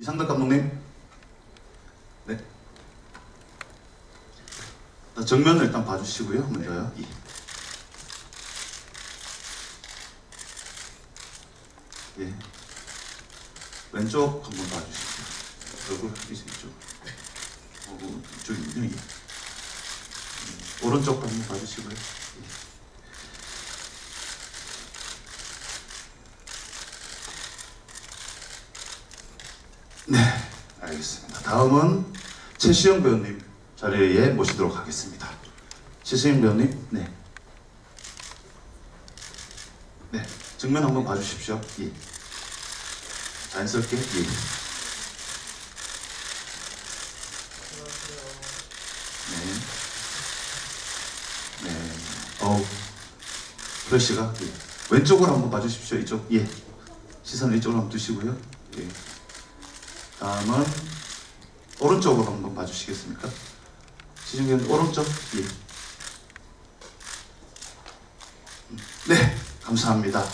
이상덕 감독님. 네. 정면을 일단 봐주시고요. 먼저요. 예. 예. 왼쪽 한번 봐주시고요. 얼굴 이쪽. 이쪽이요. 예. 오른쪽 한번 봐주시고요. 예. 네, 알겠습니다. 다음은 최시영 배우님 자리에 모시도록 하겠습니다. 최시영 배우님, 네. 네, 정면 한번 봐주십시오. 예. 자연스럽게, 예. 네. 네. 플래시가, 예. 왼쪽으로 한번 봐주십시오. 이쪽, 예. 시선을 이쪽으로 한번 두시고요. 예. 다음은 오른쪽으로 한번 봐주시겠습니까? 시중에는 오른쪽. 예. 네, 감사합니다.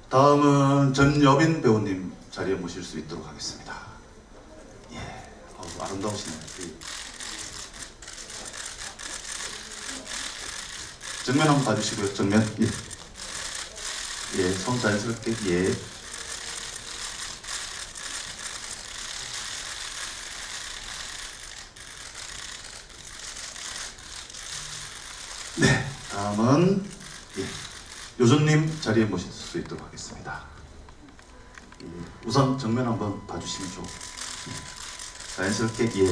다음은 전여빈 배우님 자리에 모실 수 있도록 하겠습니다. 예, 아름다우시네요. 예. 정면 한번 봐주시고요. 정면. 예. 예, 손 자연스럽게. 예. 네, 다음은 예, 요조님 자리에 모실 수 있도록 하겠습니다. 예, 우선 정면 한번 봐주시면 좋고 자연스럽게. 예.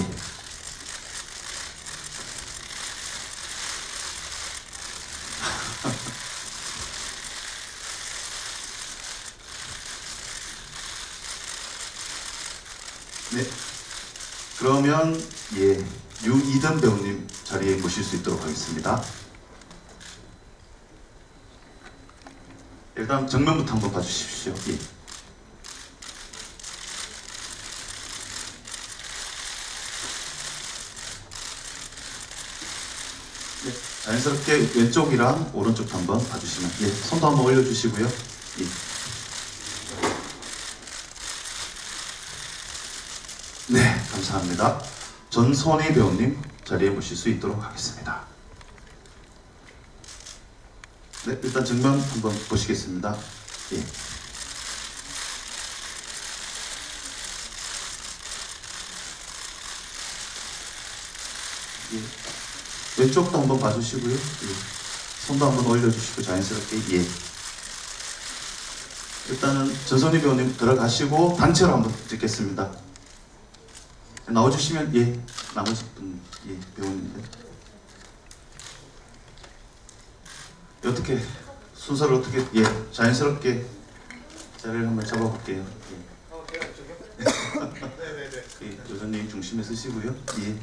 네, 그러면 예, 유이든 배우님 자리에 모실 수 있도록 하겠습니다. 일단 정면부터 한번 봐주십시오. 예. 네, 자연스럽게 왼쪽이랑 오른쪽 한번 봐주시면. 예, 손도 한번 올려주시고요. 예. 네, 감사합니다. 전선희 배우님 자리에 모실 수 있도록 하겠습니다. 네, 일단 정면 한번 보시겠습니다. 예. 예. 왼쪽도 한번 봐주시고요. 예. 손도 한번 올려주시고 자연스럽게. 예. 일단은 전선희 배우님 들어가시고 단체로 한번 찍겠습니다. 나와주시면. 예, 나머지 분, 예, 배우님들 어떻게 순서를 어떻게. 예, 자연스럽게 자리를 한번 잡아볼게요. 예. 예, 요전님 중심에 쓰시고요. 예.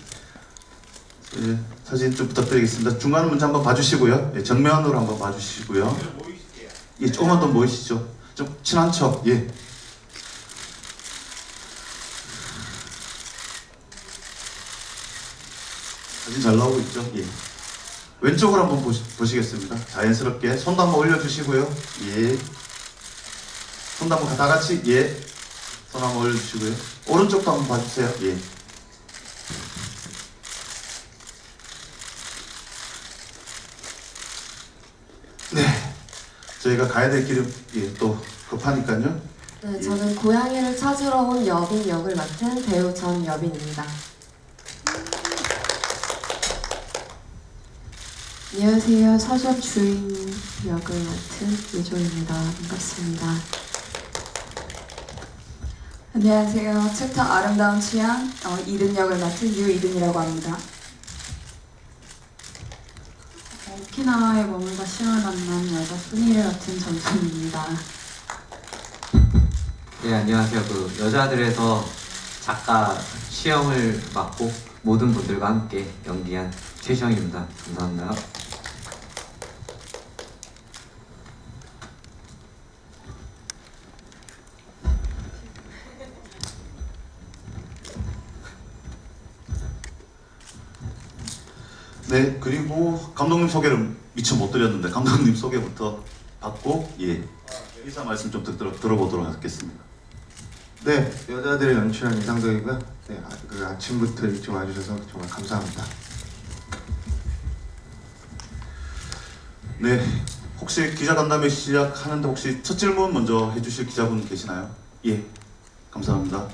예, 사진 좀 부탁드리겠습니다. 중간 문자 한번 봐주시고요. 예, 정면으로 한번 봐주시고요. 예, 조금만 더 모이시죠. 좀 친한 척. 예. 사진 잘 나오고 있죠? 예. 왼쪽으로 한번 보시겠습니다. 자연스럽게 손도 한번 올려주시고요. 예. 손도 한번 다 같이. 예. 손 한번 올려주시고요. 오른쪽도 한번 봐주세요. 예. 네. 저희가 가야 될 길이 예, 또 급하니까요. 네, 저는 고양이를 찾으러 온 여빈 역을 맡은 배우 전여빈입니다. 안녕하세요. 서점 주인 역을 맡은 유조입니다. 반갑습니다. 안녕하세요. 챕터 아름다운 취향 이든 역을 맡은 유이든이라고 합니다. 오키나와의 머물다 시험을 만난 여자 순이를 맡은 전순입니다. 네, 안녕하세요. 그 여자들에서 작가 시험을 맡고 모든 분들과 함께 연기한 최시영입니다. 감사합니다. 네, 그리고 감독님 소개를 미처 못 드렸는데 감독님 소개부터 받고 예, 인사 말씀 좀 들어보도록 하겠습니다. 네, 여자들을 연출한 이상덕이고요. 네, 그 아침부터 일찍 와주셔서 정말 감사합니다. 네, 혹시 기자 간담회 시작하는데 혹시 첫 질문 먼저 해주실 기자분 계시나요? 예, 감사합니다.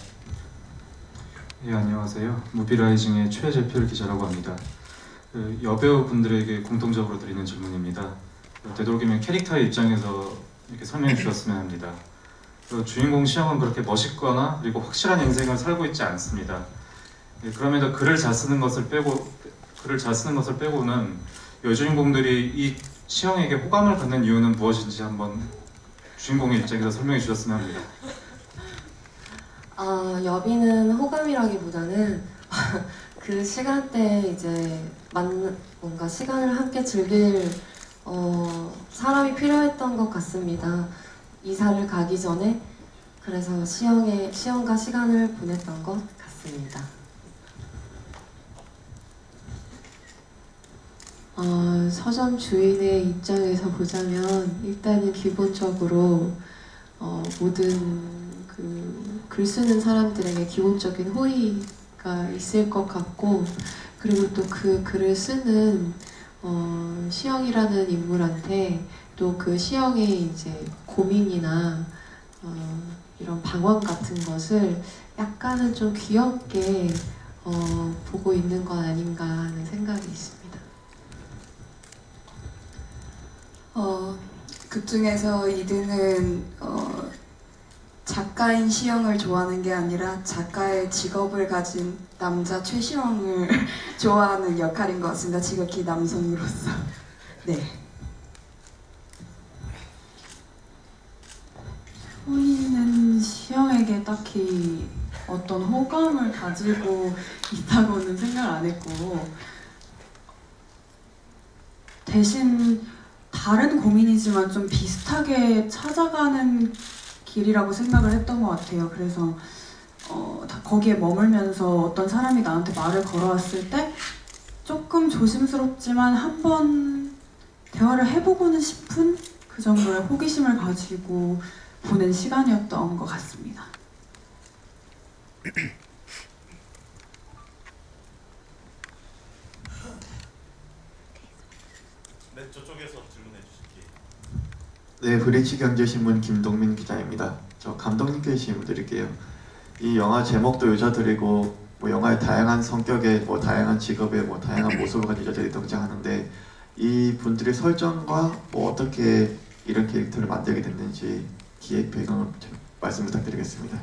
예, 안녕하세요. 무비라이징의 최재필 기자라고 합니다. 그 여배우 분들에게 공통적으로 드리는 질문입니다. 되도록이면 캐릭터의 입장에서 이렇게 설명해 주셨으면 합니다. 주인공 시영은 그렇게 멋있거나 그리고 확실한 인생을 살고 있지 않습니다. 예, 그럼에도 글을 잘 쓰는 것을 빼고는 여주인공들이 이 시영에게 호감을 갖는 이유는 무엇인지 한번 주인공의 입장에서 설명해 주셨으면 합니다. 여비는 호감이라기보다는 그 시간대에 이제 뭔가 시간을 함께 즐길 사람이 필요했던 것 같습니다. 이사를 가기 전에 그래서 시영과 시간을 보냈던 것 같습니다. 서점 주인의 입장에서 보자면 일단은 기본적으로 모든 그 글 쓰는 사람들에게 기본적인 호의가 있을 것 같고, 그리고 또 그 글을 쓰는 시영이라는 인물한테 또 그 시영의 이제 고민이나 이런 방황 같은 것을 약간은 좀 귀엽게 보고 있는 건 아닌가 하는 생각이 있습니다. 극 중에서 이든은 작가인 시영을 좋아하는 게 아니라 작가의 직업을 가진 남자 최시영을 좋아하는 역할인 것 같습니다. 지극히 남성으로서. 네. 소희는 시영에게 딱히 어떤 호감을 가지고 있다고는 생각을 안 했고, 대신 다른 고민이지만 좀 비슷하게 찾아가는 길이라고 생각을 했던 것 같아요. 그래서 거기에 머물면서 어떤 사람이 나한테 말을 걸어왔을 때 조금 조심스럽지만 한번 대화를 해보고는 싶은 그 정도의 호기심을 가지고 보낸 시간이었던 것 같습니다. 네, 저쪽에서 질문해 주실게요. 네, 브리치 경제신문 김동민 기자입니다. 저 감독님께 질문 드릴게요. 이 영화 제목도 여자들이고 뭐 영화의 다양한 성격의 뭐 다양한 직업의 뭐 다양한 모습을 가진 여자들이 등장하는데 이 분들의 설정과 뭐 어떻게 이런 캐릭터를 만들게 됐는지 기획 배경을 말씀 부탁드리겠습니다.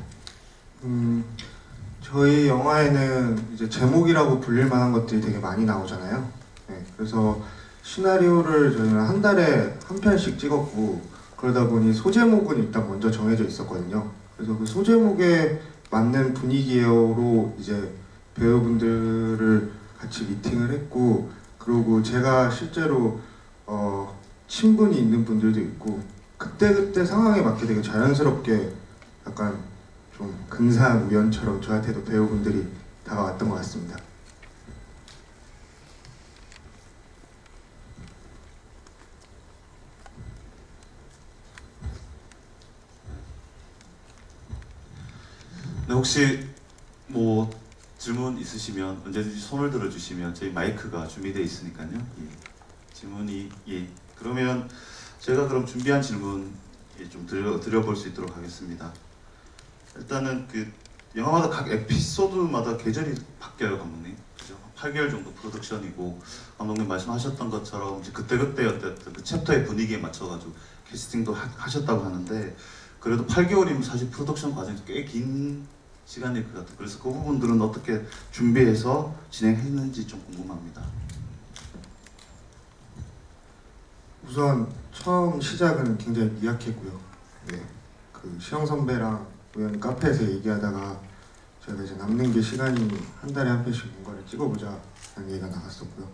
저희 영화에는 이제 제목이라고 불릴 만한 것들이 되게 많이 나오잖아요. 네, 그래서 시나리오를 저희는 한 달에 한 편씩 찍었고, 그러다 보니 소제목은 일단 먼저 정해져 있었거든요. 그래서 그 소제목에 맞는 분위기로 이제 배우분들을 같이 미팅을 했고, 그리고 제가 실제로 친분이 있는 분들도 있고, 그때그때 상황에 맞게 되게 자연스럽게 약간 좀 근사한 우연처럼 저한테도 배우분들이 다가왔던 것 같습니다. 네, 혹시 뭐 질문 있으시면 언제든지 손을 들어주시면 저희 마이크가 준비되어 있으니까요. 예. 질문이 그러면 제가 그럼 준비한 질문 좀 드려볼 수 있도록 하겠습니다. 일단은 그 영화마다 각 에피소드마다 계절이 바뀌어요, 감독님. 그죠? 8개월 정도 프로덕션이고, 감독님 말씀하셨던 것처럼 이제 그때그때 어떤 그 챕터의 분위기에 맞춰가지고 캐스팅도 하셨다고 하는데, 그래도 8개월이면 사실 프로덕션 과정이 꽤 긴 시간일 것 같아요. 그래서 그 부분들은 어떻게 준비해서 진행했는지 좀 궁금합니다. 우선 처음 시작은 굉장히 미약했고요. 네, 그 시영 선배랑 우연히 카페에서 얘기하다가 저희가 이제 남는 게 시간이 한 달에 한 편씩 뭔가를 찍어보자 라는 얘기가 나갔었고요.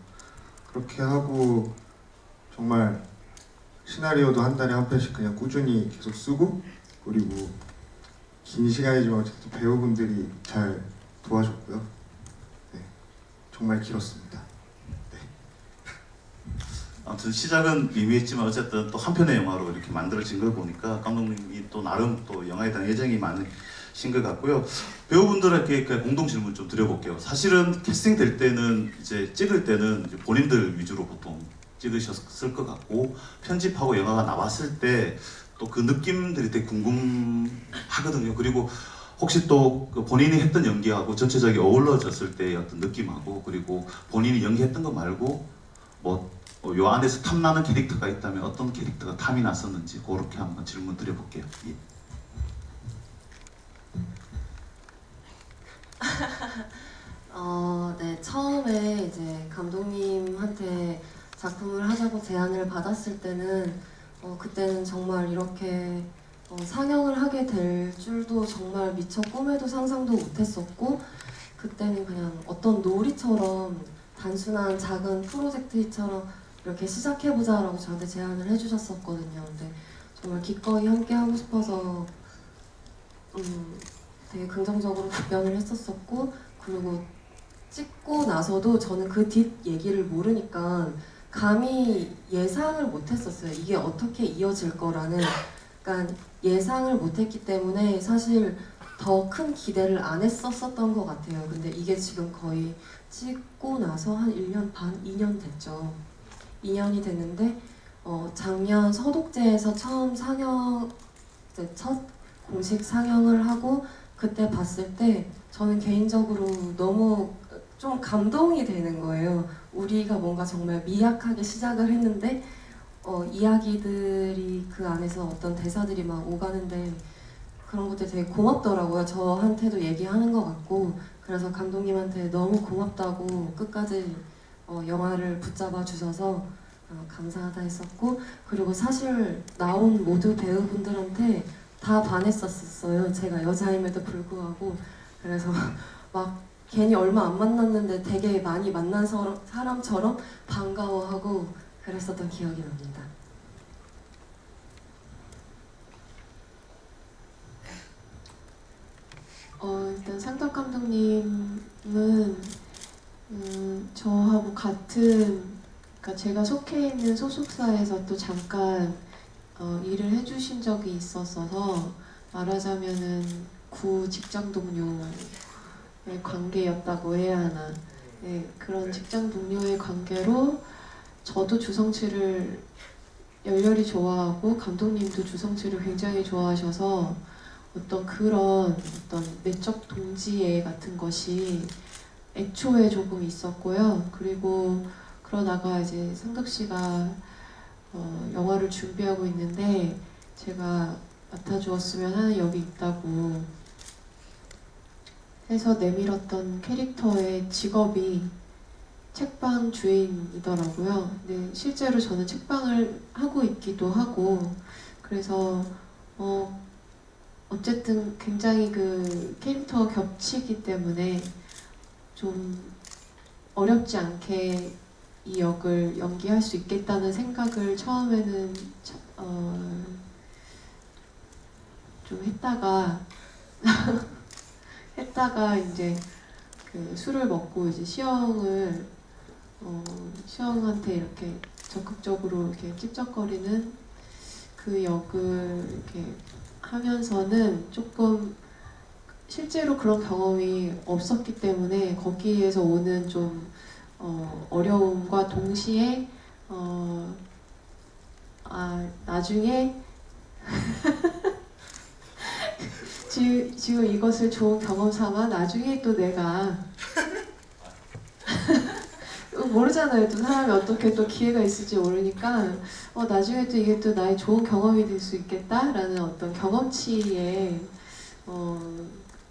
그렇게 하고 정말 시나리오도 한 달에 한 편씩 그냥 꾸준히 계속 쓰고, 그리고 긴 시간이지만 어쨌든 배우분들이 잘 도와줬고요. 네, 정말 길었습니다. 네. 아무튼 시작은 미미했지만 어쨌든 또 한 편의 영화로 이렇게 만들어진 걸 보니까 감독님이 또 나름 또 영화에 대한 애정이 것 같고요. 배우분들에게 공동 질문 좀 드려볼게요. 사실은 캐스팅 될 때는 이제 찍을 때는 이제 본인들 위주로 보통 찍으셨을 것 같고 편집하고 영화가 나왔을 때 또 그 느낌들이 되게 궁금하거든요. 그리고 혹시 또 그 본인이 했던 연기하고 전체적인 어우러졌을 때의 어떤 느낌하고 그리고 본인이 연기했던 거 말고 뭐 요 안에서 탐나는 캐릭터가 있다면 어떤 캐릭터가 탐이 났었는지 그렇게 한번 질문 드려볼게요. 예. 네, 처음에 이제 감독님한테 작품을 하자고 제안을 받았을 때는 그때는 정말 이렇게 상영을 하게 될 줄도 정말 미처 꿈에도 상상도 못했었고 그때는 그냥 어떤 놀이처럼 단순한 작은 프로젝트처럼 이렇게 시작해보자라고 저한테 제안을 해주셨었거든요. 근데 정말 기꺼이 함께 하고 싶어서 되게 긍정적으로 답변을 했었었고 그리고 찍고 나서도 저는 그 뒷 얘기를 모르니까 감히 예상을 못했었어요. 이게 어떻게 이어질 거라는 그러니까 예상을 못했기 때문에 사실 더 큰 기대를 안 했었던 것 같아요. 근데 이게 지금 거의 찍고 나서 한 1년 반, 2년 됐죠. 2년이 됐는데 작년 서독제에서 처음 상영, 첫 공식 상영을 하고 그때 봤을 때 저는 개인적으로 너무 좀 감동이 되는 거예요. 우리가 뭔가 정말 미약하게 시작을 했는데 이야기들이 그 안에서 어떤 대사들이 막 오가는데 그런 것들이 되게 고맙더라고요. 저한테도 얘기하는 것 같고 그래서 감독님한테 너무 고맙다고 끝까지 영화를 붙잡아 주셔서 감사하다 했었고 그리고 사실 나온 모두 배우분들한테 다 반했었어요. 제가 여자임에도 불구하고 그래서 막 괜히 얼마 안 만났는데 되게 많이 만난 사람처럼 반가워하고 그랬었던 기억이 납니다. 일단 상덕 감독님은 저하고 같은 그러니까 제가 속해 있는 소속사에서 또 잠깐 일을 해주신 적이 있었어서 말하자면은 구 직장 동료의 관계였다고 해야 하나. 네, 그런 직장 동료의 관계로 저도 주성치를 열렬히 좋아하고 감독님도 주성치를 굉장히 좋아하셔서 어떤 그런 어떤 내적 동지애 같은 것이 애초에 조금 있었고요. 그리고 그러다가 이제 상덕 씨가 영화를 준비하고 있는데 제가 맡아주었으면 하는 역이 있다고 해서 내밀었던 캐릭터의 직업이 책방 주인이더라고요. 근데 실제로 저는 책방을 하고 있기도 하고 그래서 어쨌든 굉장히 그 캐릭터가 겹치기 때문에 좀 어렵지 않게 이 역을 연기할 수 있겠다는 생각을 처음에는 좀 했다가 이제 그 술을 먹고 이제 시영한테 이렇게 적극적으로 이렇게 찝쩍거리는 그 역을 이렇게 하면서는 조금 실제로 그런 경험이 없었기 때문에 거기에서 오는 좀 어려움과 동시에 나중에 지금 이것을 좋은 경험 삼아 나중에 또 내가 모르잖아요. 또 사람이 어떻게 또 기회가 있을지 모르니까 나중에 또 이게 또 나의 좋은 경험이 될 수 있겠다라는 어떤 경험치의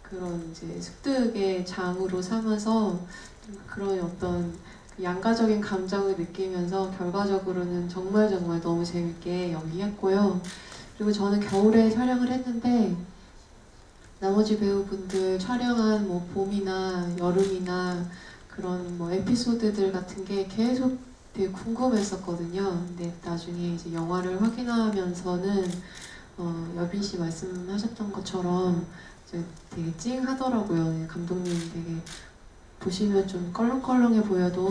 그런 이제 습득의 장으로 삼아서 그런 어떤 양가적인 감정을 느끼면서 결과적으로는 정말 너무 재밌게 연기했고요. 그리고 저는 겨울에 촬영을 했는데 나머지 배우분들 촬영한 뭐 봄이나 여름이나 그런 뭐 에피소드들 같은 게 계속 되게 궁금했었거든요. 근데 나중에 이제 영화를 확인하면서는 여빈 씨 말씀하셨던 것처럼 이제 되게 찡하더라고요. 감독님 되게 보시면 좀 껄렁껄렁해 보여도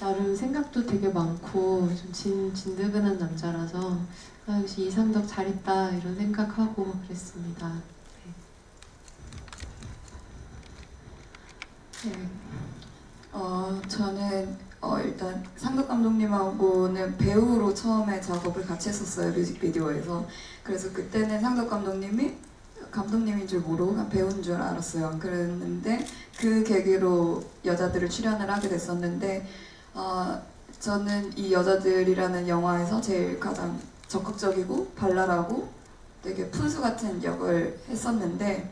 나름 생각도 되게 많고 좀 진드근한 남자라서 역시 이상덕 잘했다 이런 생각하고 그랬습니다. 네. 저는 일단 상덕 감독님하고는 배우로 처음에 작업을 같이 했었어요, 뮤직비디오에서. 그래서 그때는 상덕 감독님인 줄 모르고 그냥 배우인 줄 알았어요. 그랬는데 그 계기로 여자들을 출연을 하게 됐었는데 저는 이 여자들이라는 영화에서 제일 가장 적극적이고 발랄하고 되게 푼수 같은 역을 했었는데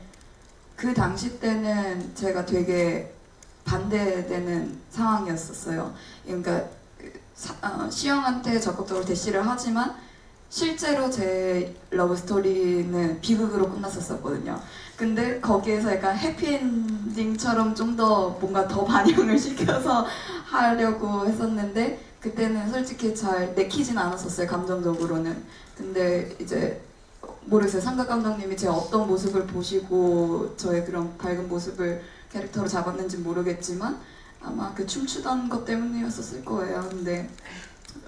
그 당시 때는 제가 되게 반대되는 상황이었었어요. 그러니까 시영한테 적극적으로 대시를 하지만 실제로 제 러브 스토리는 비극으로 끝났었거든요. 근데 거기에서 약간 해피엔딩처럼 좀 더 뭔가 더 반영을 시켜서 하려고 했었는데 그때는 솔직히 잘 내키진 않았었어요, 감정적으로는. 근데 이제 모르겠어요. 상각 감독님이 제 어떤 모습을 보시고 저의 그런 밝은 모습을 캐릭터로 잡았는지 모르겠지만 아마 그 춤추던 것 때문이었을 거예요. 근데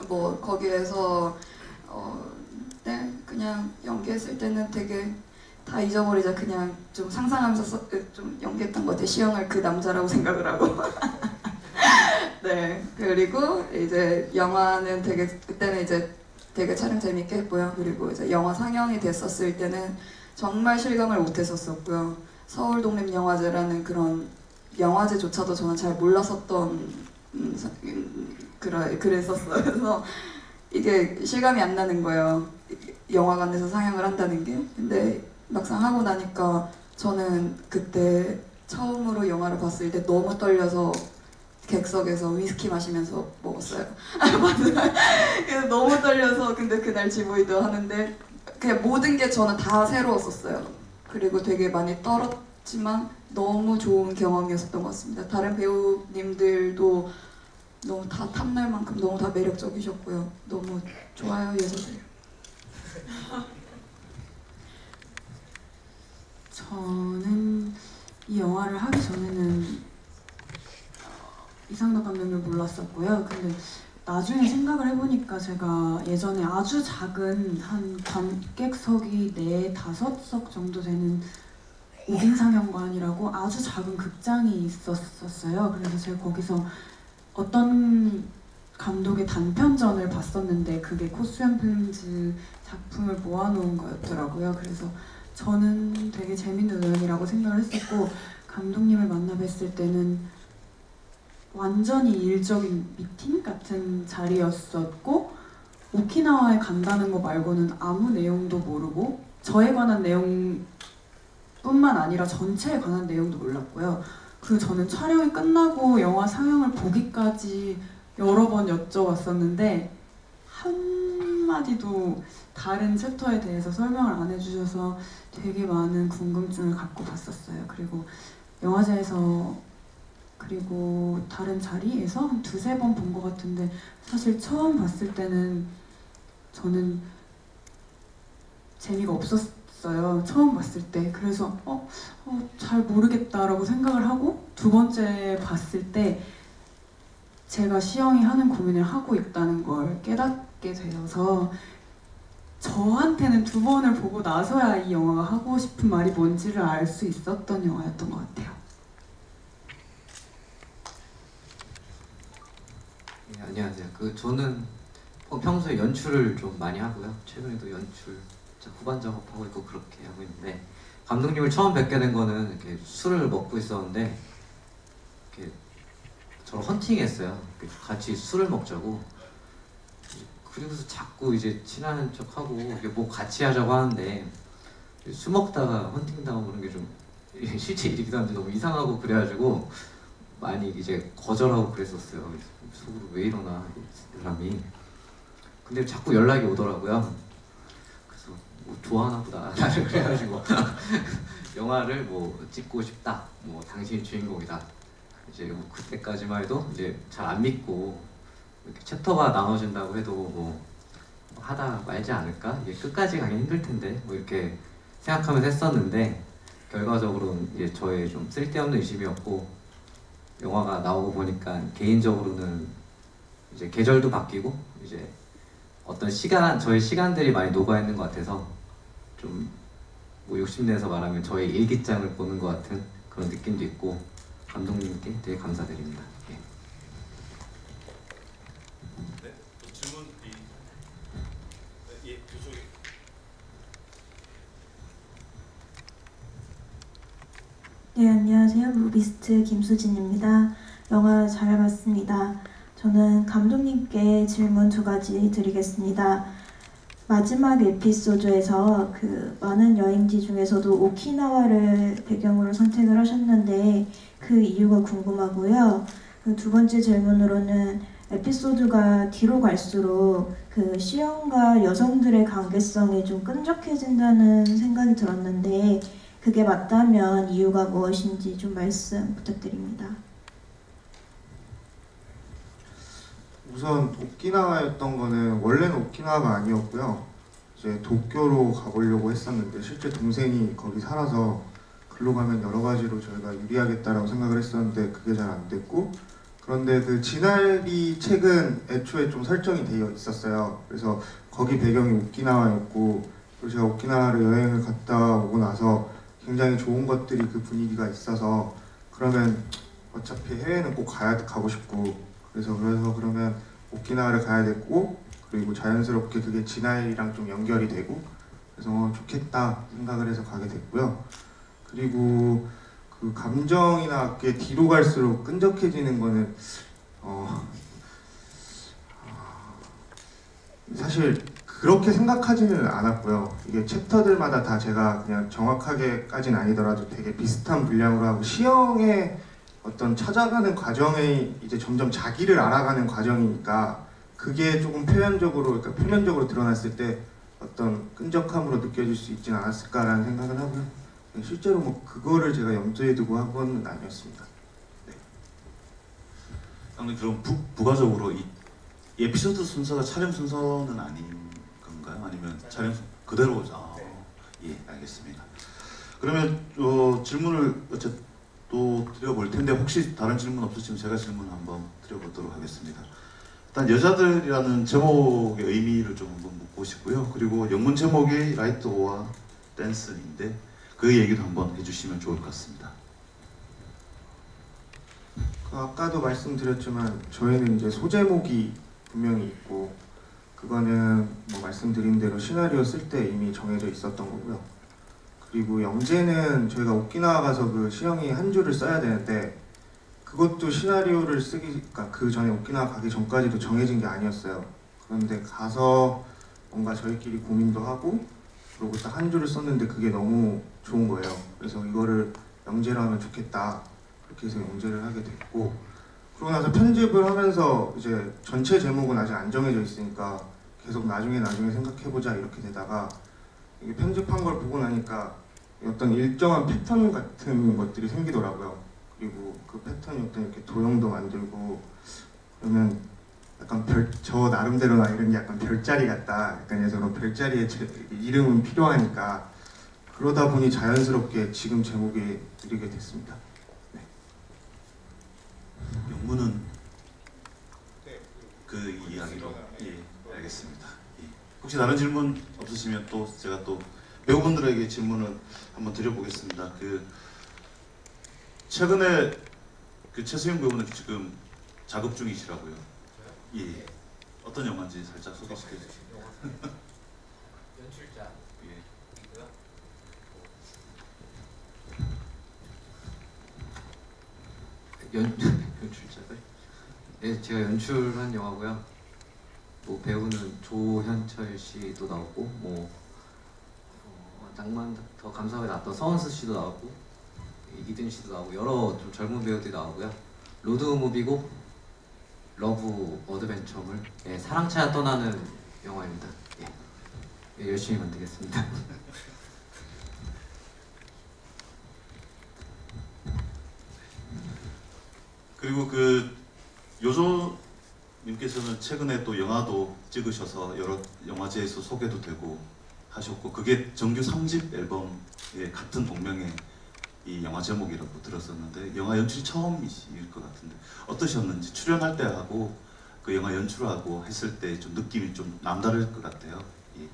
뭐 거기에서 네, 그냥 연기했을 때는 되게 다 잊어버리자 그냥 좀 상상하면서 좀 연기했던 것 같아요. 시영을 그 남자라고 생각을 하고. 네, 그리고 이제 영화는 되게 그때는 이제 되게 촬영 재밌게 했고요. 그리고 이제 영화 상영이 됐었을 때는 정말 실감을 못했었고요. 서울독립영화제라는 그런 영화제조차도 저는 잘 몰랐었던 그랬었어요. 그래서 이게 실감이 안 나는 거예요. 영화관에서 상영을 한다는 게. 근데 막상 하고 나니까 저는 그때 처음으로 영화를 봤을 때 너무 떨려서 객석에서 위스키 마시면서 먹었어요. 그래서 너무 떨려서 근데 그날 지부이도 하는데 그냥 모든 게 저는 다 새로웠었어요. 그리고 되게 많이 떨었지만 너무 좋은 경험이었었던 것 같습니다. 다른 배우님들도 너무 다 탐날 만큼 너무 다 매력적이셨고요. 너무 좋아요, 여자들. 저는 이 영화를 하기 전에는 이상덕 감독님을 몰랐었고요. 근데 나중에 생각을 해보니까 제가 예전에 아주 작은 한 관객석이 4, 5석 정도 되는 5인 상영관이라고 아주 작은 극장이 있었어요. 그래서 제가 거기서 어떤 감독의 단편전을 봤었는데 그게 코스염 필름즈 작품을 모아놓은 거였더라고요. 그래서 저는 되게 재밌는 우연이라고 생각을 했었고 감독님을 만나 뵀을 때는 완전히 일적인 미팅 같은 자리였었고 오키나와에 간다는 거 말고는 아무 내용도 모르고 저에 관한 내용뿐만 아니라 전체에 관한 내용도 몰랐고요. 그리고 저는 촬영이 끝나고 영화 상영을 보기까지 여러 번 여쭤봤었는데 한마디도 다른 챕터에 대해서 설명을 안 해주셔서 되게 많은 궁금증을 갖고 봤었어요. 그리고 영화제에서 그리고 다른 자리에서 한 2-3번 본 것 같은데 사실 처음 봤을 때는 저는 재미가 없었어요. 처음 봤을 때. 그래서 잘 모르겠다라고 생각을 하고 두 번째 봤을 때 제가 시영이 하는 고민을 하고 있다는 걸 깨닫게 되어서 저한테는 2번을 보고 나서야 이 영화가 하고 싶은 말이 뭔지를 알 수 있었던 영화였던 것 같아요. 네, 안녕하세요. 저는 평소에 연출을 좀 많이 하고요. 최근에도 연출 후반 작업하고 있고 그렇게 하고 있는데 감독님을 처음 뵙게 된 거는 이렇게 술을 먹고 있었는데 이렇게 저를 헌팅했어요. 같이 술을 먹자고. 그리고서 자꾸 이제 친한 척하고 뭐 같이 하자고 하는데 술 먹다가 헌팅당하고 그런 게 좀 실제 일이기도 한데 너무 이상하고 그래가지고 많이 이제 거절하고 그랬었어요. 속으로 왜 이러나 이 사람이. 근데 자꾸 연락이 오더라고요. 그래서 뭐 좋아하나 보다 나를 그래가지고 영화를 뭐 찍고 싶다. 뭐 당신이 주인공이다. 이제 뭐 그때까지만 해도 이제 잘 안 믿고 이렇게 챕터가 나눠진다고 해도 뭐 하다 말지 않을까? 이게 끝까지 가기 힘들 텐데 뭐 이렇게 생각하면서 했었는데 결과적으로는 이제 저의 좀 쓸데없는 의심이었고 영화가 나오고 보니까 개인적으로는 이제 계절도 바뀌고 이제 어떤 저의 시간들이 많이 녹아 있는 것 같아서 좀 뭐 욕심내서 말하면 저의 일기장을 보는 것 같은 그런 느낌도 있고 감독님께 되게 감사드립니다. 예. 네, 또 질문 예, 그쪽에. 네, 안녕하세요. 무비스트 김수진입니다. 영화 잘 봤습니다. 저는 감독님께 질문 2가지 드리겠습니다. 마지막 에피소드에서 그 많은 여행지 중에서도 오키나와를 배경으로 선택을 하셨는데 그 이유가 궁금하고요. 그 2번째 질문으로는 에피소드가 뒤로 갈수록 그 시연과 여성들의 관계성이 좀 끈적해진다는 생각이 들었는데 그게 맞다면 이유가 무엇인지 좀 말씀 부탁드립니다. 우선 오키나와였던 거는 원래는 오키나와가 아니었고요. 이제 도쿄로 가보려고 했었는데 실제 동생이 거기 살아서 글로 가면 여러 가지로 저희가 유리하겠다라고 생각을 했었는데 그게 잘 안 됐고, 그런데 그 진알이 책은 애초에 좀 설정이 되어 있었어요. 그래서 거기 배경이 오키나와였고, 그리고 제가 오키나와를 여행을 갔다 오고 나서 굉장히 좋은 것들이 그 분위기가 있어서 그러면 어차피 해외는 꼭 가고 싶고, 그래서 그러면 오키나와를 가야 됐고, 그리고 자연스럽게 그게 진알이랑 좀 연결이 되고, 그래서 좋겠다 생각을 해서 가게 됐고요. 그리고 그 감정이나 그게 뒤로 갈수록 끈적해지는 거는 사실 그렇게 생각하지는 않았고요. 이게 챕터들마다 다 제가 그냥 정확하게까지는 아니더라도 되게 비슷한 분량으로 하고, 시영의 어떤 찾아가는 과정에 이제 점점 자기를 알아가는 과정이니까 그게 조금 표면적으로 드러났을 때 어떤 끈적함으로 느껴질 수 있지는 않았을까라는 생각은 하고요. 실제로 뭐 그거를 제가 염두에 두고 한 건 아니었습니다. 네. 그럼 부가적으로 이 에피소드 순서가 촬영 순서는 아닌 건가요? 아니면 촬영 그대로죠? 예, 알겠습니다. 그러면 질문을 또 드려볼 텐데, 혹시 다른 질문 없으시면 제가 질문 한번 드려보도록 하겠습니다. 일단 여자들이라는 제목의 의미를 좀 한번 묻고 싶고요. 그리고 영문 제목이 라이트 오와 댄스인데 그 얘기도 한번 해주시면 좋을 것 같습니다. 아까도 말씀드렸지만 저희는 이제 소제목이 분명히 있고, 그거는 뭐 말씀드린 대로 시나리오 쓸 때 이미 정해져 있었던 거고요. 그리고 영재는 저희가 오키나와 가서 그 시영이 한 줄을 써야 되는데 그것도 시나리오를 그러니까 그 전에 오키나와 가기 전까지도 정해진 게 아니었어요. 그런데 가서 뭔가 저희끼리 고민도 하고, 그리고 딱 한 줄을 썼는데 그게 너무 좋은 거예요. 그래서 이거를 영재로 하면 좋겠다, 그렇게 해서 영재를 하게 됐고, 그러고 나서 편집을 하면서 이제 전체 제목은 아직 안 정해져 있으니까 계속 나중에 생각해보자 이렇게 되다가, 이게 편집한 걸 보고 나니까 어떤 일정한 패턴 같은 것들이 생기더라고요. 그리고 그 패턴이 어떤 이렇게 도형도 만들고 그러면 약간 저 나름대로나 이런 게 약간 별자리 같다, 약간 해서 별자리의 이름은 필요하니까, 그러다 보니 자연스럽게 지금 제목에 이르게 됐습니다. 네. 영문은 그 이야기로. 예, 알겠습니다. 예. 혹시 다른 질문 없으시면 또 제가 또 배우분들에게 질문을 한번 드려보겠습니다. 그 최근에 그 최수영 배우는 지금 작업 중이시라고요. 예. 어떤 영화인지 살짝 소개시켜 주시죠. 연출자. 예. 연출자들? 네, 제가 연출한 영화고요. 뭐 배우는 조현철 씨도 나오고, 뭐 낭만 더 감사하게 나왔던 서원수 씨도 나오고, 이든 씨도 나오고, 여러 좀 젊은 배우들이 나오고요. 로드 무비고 러브 어드벤처물, 예, 사랑차야 떠나는 영화입니다. 예. 예, 열심히 만들겠습니다. 그리고 그 요조님께서는 최근에 또 영화도 찍으셔서 여러 영화제에서 소개도 되고 하셨고, 그게 정규 3집 앨범의 같은 동명의 이 영화 제목이라고 들었었는데, 영화 연출이 처음이실 것 같은데 어떠셨는지, 출연할 때 하고 그 영화 연출하고 했을 때 좀 느낌이 좀 남다를 것 같아요. 예.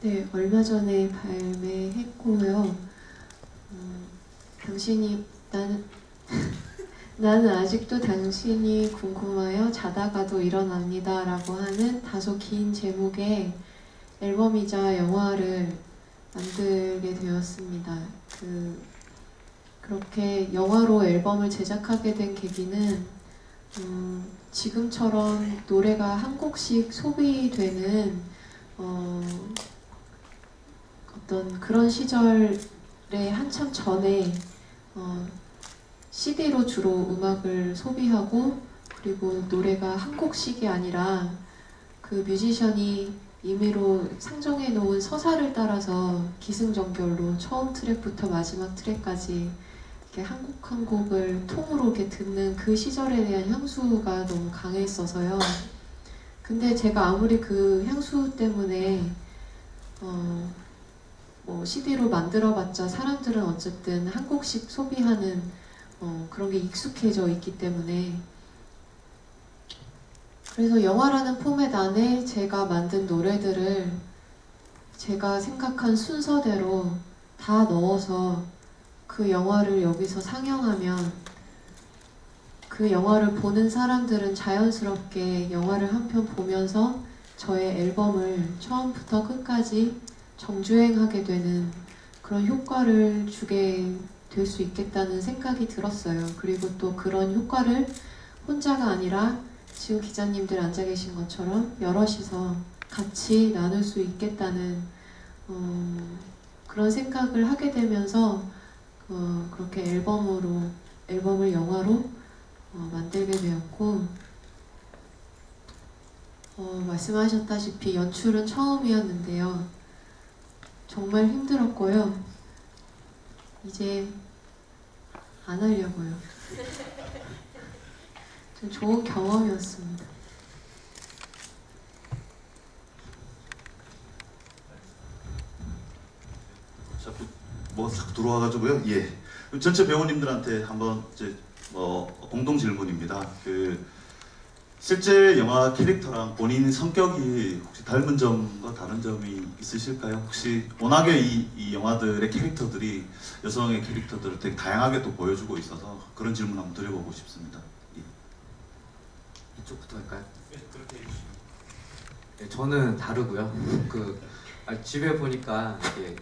네, 얼마 전에 발매했고요. 당신이 나는 아직도 당신이 궁금하여 자다가도 일어납니다 라고 하는 다소 긴 제목의 앨범이자 영화를 만들게 되었습니다. 그렇게 영화로 앨범을 제작하게 된 계기는 지금처럼 노래가 한 곡씩 소비되는 어떤 그런 시절에 한참 전에 CD로 주로 음악을 소비하고, 그리고 노래가 한 곡씩이 아니라 그 뮤지션이 임의로 상정해 놓은 서사를 따라서 기승전결로 처음 트랙부터 마지막 트랙까지 이렇게 한 곡 한 곡을 통으로 이렇게 듣는 그 시절에 대한 향수가 너무 강했어서요. 근데 제가 아무리 그 향수 때문에 뭐 CD로 만들어봤자 사람들은 어쨌든 한 곡씩 소비하는 그런 게 익숙해져 있기 때문에, 그래서 영화라는 포맷 안에 제가 만든 노래들을 제가 생각한 순서대로 다 넣어서 그 영화를 여기서 상영하면 그 영화를 보는 사람들은 자연스럽게 영화를 한 편 보면서 저의 앨범을 처음부터 끝까지 정주행하게 되는 그런 효과를 주게 될 수 있겠다는 생각이 들었어요. 그리고 또 그런 효과를 혼자가 아니라 지금 기자님들 앉아 계신 것처럼 여럿이서 같이 나눌 수 있겠다는 그런 생각을 하게 되면서 그렇게 앨범을 영화로 만들게 되었고, 말씀하셨다시피 연출은 처음이었는데요. 정말 힘들었고요. 이제 안 하려고요. 좀 좋은 경험이었습니다. 자꾸 뭐가 싹 들어와가지고요. 예. 전체 배우님들한테 한번 이제 공동 질문입니다. 실제 영화 캐릭터랑 본인 성격이 혹시 닮은 점과 다른 점이 있으실까요? 혹시 워낙에 이 영화들의 캐릭터들이 여성의 캐릭터들을 되게 다양하게 또 보여주고 있어서 그런 질문 한번 드려보고 싶습니다. 예. 이쪽부터 할까요? 네, 그렇게 해주시면. 네, 저는 다르고요. 집에 보니까 이게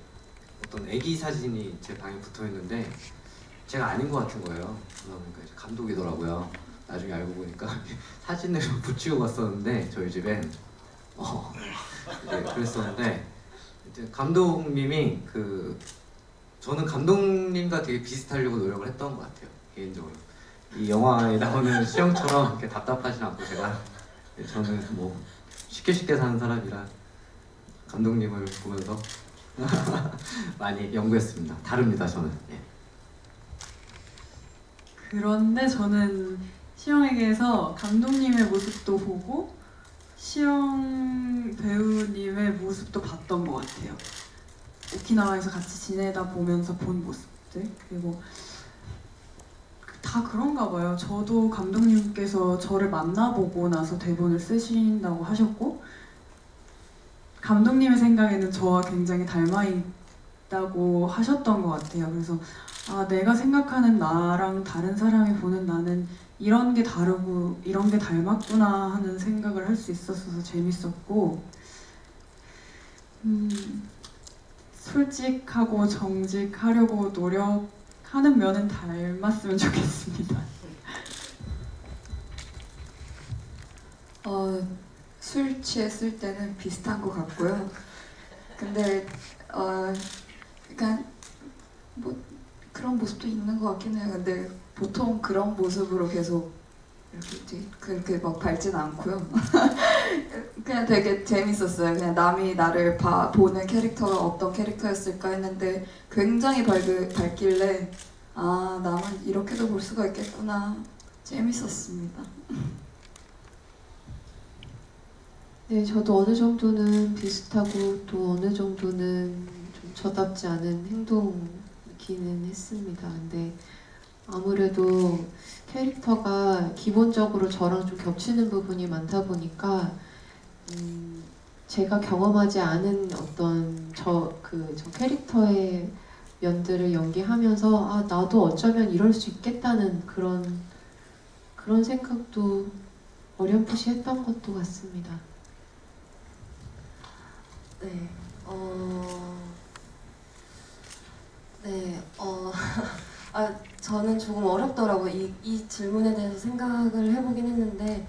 어떤 애기 사진이 제 방에 붙어 있는데 제가 아닌 것 같은 거예요. 그러니까 이제 감독이더라고요. 나중에 알고 보니까 사진을 붙이고 갔었는데 저희 집엔 네, 그랬었는데 이제 감독님이 저는 감독님과 되게 비슷하려고 노력을 했던 것 같아요. 개인적으로 이 영화에 나오는 수영처럼 이렇게 답답하진 않고, 저는 뭐 쉽게 사는 사람이라 감독님을 보면서 많이 연구했습니다. 다릅니다, 저는. 예. 그런데 저는 시영에게서 감독님의 모습도 보고 시영 배우님의 모습도 봤던 것 같아요. 오키나와에서 같이 지내다 보면서 본 모습들, 그리고 다 그런가 봐요. 저도 감독님께서 저를 만나보고 나서 대본을 쓰신다고 하셨고, 감독님의 생각에는 저와 굉장히 닮아 있다고 하셨던 것 같아요. 그래서 내가 생각하는 나랑 다른 사람이 보는 나는 이런 게 다르고 이런 게 닮았구나 하는 생각을 할 수 있었어서 재밌었고, 솔직하고 정직하려고 노력하는 면은 닮았으면 좋겠습니다. 술 취했을 때는 비슷한 것 같고요. 근데 약간 뭐 그런 모습도 있는 것 같긴 해요. 근데 보통 그런 모습으로 계속 이렇게 그렇게 막 밝진 않고요. 그냥 되게 재밌었어요. 그냥 남이 나를 보는 캐릭터가 어떤 캐릭터였을까 했는데 굉장히 밝길래 남은 이렇게도 볼 수가 있겠구나. 재밌었습니다. 네, 저도 어느 정도는 비슷하고 또 어느 정도는 좀 저답지 않은 행동이기는 했습니다. 근데 아무래도 캐릭터가 기본적으로 저랑 좀 겹치는 부분이 많다 보니까 제가 경험하지 않은 어떤 저 캐릭터의 면들을 연기하면서 아 나도 어쩌면 이럴 수 있겠다는 그런 생각도 어렴풋이 했던 것도 같습니다. 네, 네, 저는 조금 어렵더라고요. 이 질문에 대해서 생각을 해보긴 했는데,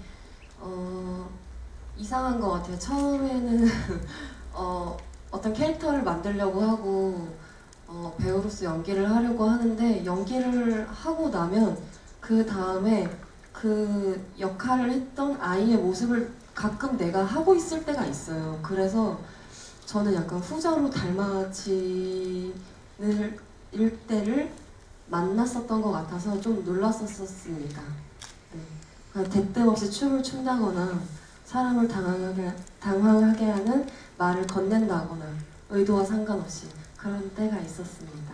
이상한 것 같아요. 처음에는 어떤 캐릭터를 만들려고 하고 배우로서 연기를 하려고 하는데, 연기를 하고 나면 그 다음에 그 역할을 했던 아이의 모습을 가끔 내가 하고 있을 때가 있어요. 그래서 저는 약간 후자로 닮아지는 일대를 만났었던 것 같아서 좀 놀랐었습니다. 네. 그냥 대뜸 없이 춤을 춘다거나 사람을 당황하게 하는 말을 건넨다거나 의도와 상관없이 그런 때가 있었습니다.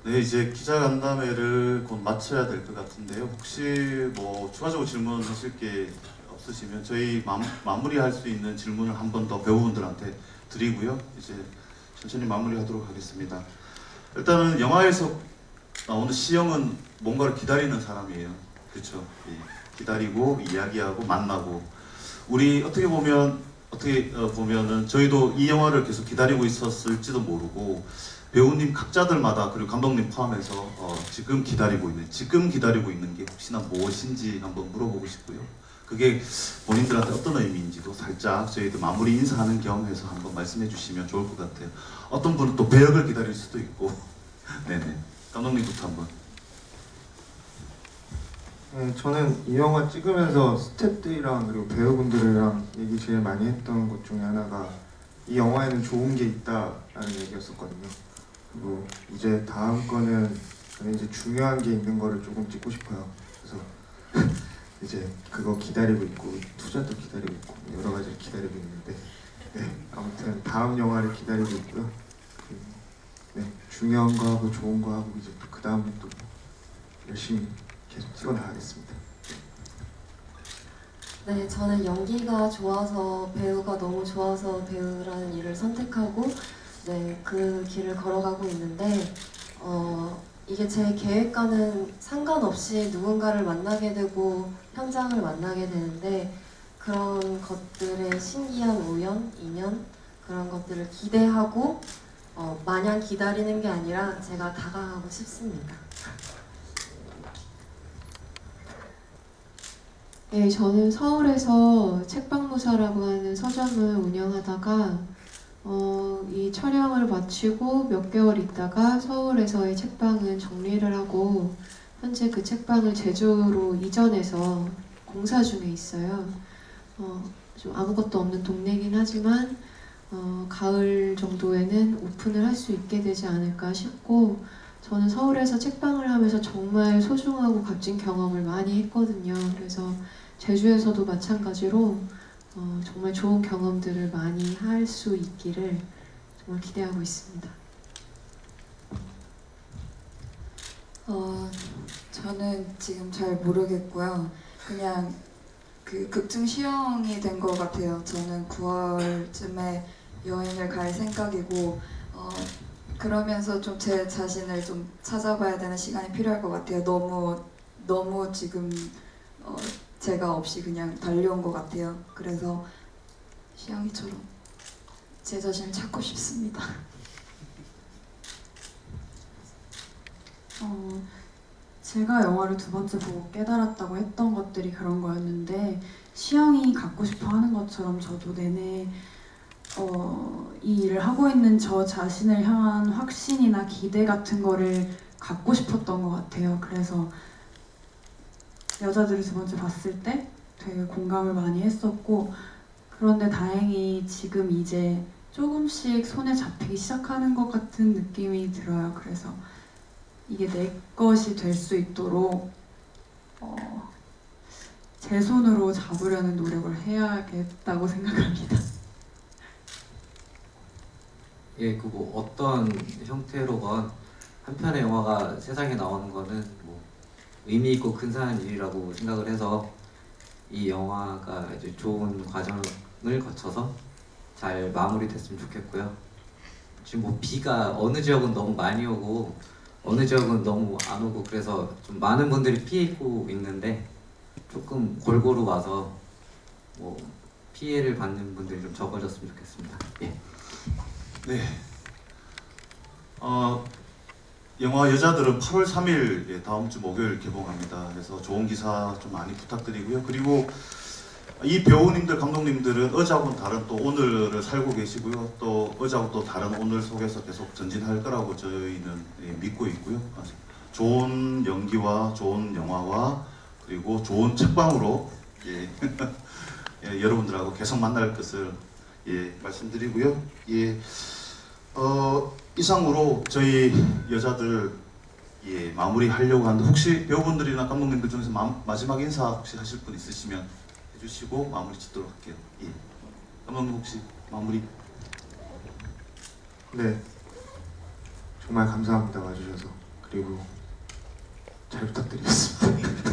네, 이제 기자간담회를 곧 마쳐야 될 것 같은데요. 혹시 뭐 추가적으로 질문하실 게 없으시면 저희 마무리할 수 있는 질문을 한 번 더 배우분들한테 드리고요. 이제 천천히 마무리하도록 하겠습니다. 일단은 영화에서 나오는 시영은 뭔가를 기다리는 사람이에요. 그렇죠? 예. 기다리고 이야기하고 만나고 우리 어떻게 보면은 저희도 이 영화를 계속 기다리고 있었을지도 모르고 배우님 각자들마다 그리고 감독님 포함해서 지금 기다리고 있는 게 혹시나 무엇인지 한번 물어보고 싶고요. 그게 본인들한테 어떤 의미인지도 살짝 저희들 마무리 인사하는 겸 해서 한번 말씀해 주시면 좋을 것 같아요. 어떤 분은 또 배역을 기다릴 수도 있고 네네. 감독님부터 한번. 네, 저는 이 영화 찍으면서 스태프들이랑 그리고 배우분들이랑 얘기 제일 많이 했던 것 중에 하나가 이 영화에는 좋은 게 있다라는 얘기였었거든요. 그리고 이제 다음 거는 저는 이제 중요한 게 있는 거를 조금 찍고 싶어요. 그래서 이제 그거 기다리고 있고 투자도 기다리고 있고 여러 가지를 기다리고 있는데 네, 아무튼 다음 영화를 기다리고 있고요. 네, 중요한 거 하고 좋은 거 하고 이제 또 그 다음에 또 열심히 계속 찍어나가겠습니다. 네, 저는 연기가 좋아서 배우가 너무 좋아서 배우라는 일을 선택하고 네, 그 길을 걸어가고 있는데 이게 제 계획과는 상관없이 누군가를 만나게 되고 현장을 만나게 되는데 그런 것들의 신기한 우연, 인연 그런 것들을 기대하고 마냥 기다리는 게 아니라 제가 다가가고 싶습니다. 네, 저는 서울에서 책방무사라고 하는 서점을 운영하다가 이 촬영을 마치고 몇 개월 있다가 서울에서의 책방은 정리를 하고 현재 그 책방을 제주로 이전해서 공사 중에 있어요. 좀 아무것도 없는 동네긴 하지만 가을 정도에는 오픈을 할 수 있게 되지 않을까 싶고 저는 서울에서 책방을 하면서 정말 소중하고 값진 경험을 많이 했거든요. 그래서 제주에서도 마찬가지로 정말 좋은 경험들을 많이 할 수 있기를 정말 기대하고 있습니다. 저는 지금 잘 모르겠고요. 그냥 그 극중 시형이 된 것 같아요. 저는 9월쯤에 여행을 갈 생각이고 그러면서 좀 제 자신을 좀 찾아봐야 되는 시간이 필요할 것 같아요. 너무 지금 제가 없이 그냥 달려온 것 같아요. 그래서 시영이처럼 제 자신을 찾고 싶습니다. 제가 영화를 두 번째 보고 깨달았다고 했던 것들이 그런 거였는데 시영이 갖고 싶어 하는 것처럼 저도 내내 이 일을 하고 있는 저 자신을 향한 확신이나 기대 같은 거를 갖고 싶었던 것 같아요. 그래서 여자들을 두 번째 봤을 때 되게 공감을 많이 했었고 그런데 다행히 지금 이제 조금씩 손에 잡히기 시작하는 것 같은 느낌이 들어요. 그래서 이게 내 것이 될 수 있도록 제 손으로 잡으려는 노력을 해야겠다고 생각합니다. 예, 그거 어떤 형태로건 한 편의 영화가 세상에 나오는 거는 뭐 의미 있고 근사한 일이라고 생각을 해서 이 영화가 이제 좋은 과정을 거쳐서 잘 마무리됐으면 좋겠고요. 지금 뭐 비가 어느 지역은 너무 많이 오고 어느 지역은 너무 안 오고 그래서 좀 많은 분들이 피해 입고 있는데 조금 골고루 와서 뭐 피해를 받는 분들이 좀 적어졌으면 좋겠습니다. 예. 네. 영화 여자들은 8월 3일 다음 주 목요일 개봉합니다. 그래서 좋은 기사 좀 많이 부탁드리고요. 그리고 이 배우님들, 감독님들은 어제하고는 다른 또 오늘을 살고 계시고요. 또 어제하고 또 다른 오늘 속에서 계속 전진할 거라고 저희는 믿고 있고요. 좋은 연기와 좋은 영화와 그리고 좋은 책방으로 예, 여러분들하고 계속 만날 것을 말씀드리고요. 이상으로 저희 여자들 마무리하려고 하는데 혹시 배우분들이나 감독님들 중에서 마지막 인사 혹시 하실 분 있으시면 해주시고 마무리 짓도록 할게요. 감독님 혹시 마무리? 네, 정말 감사합니다 와주셔서.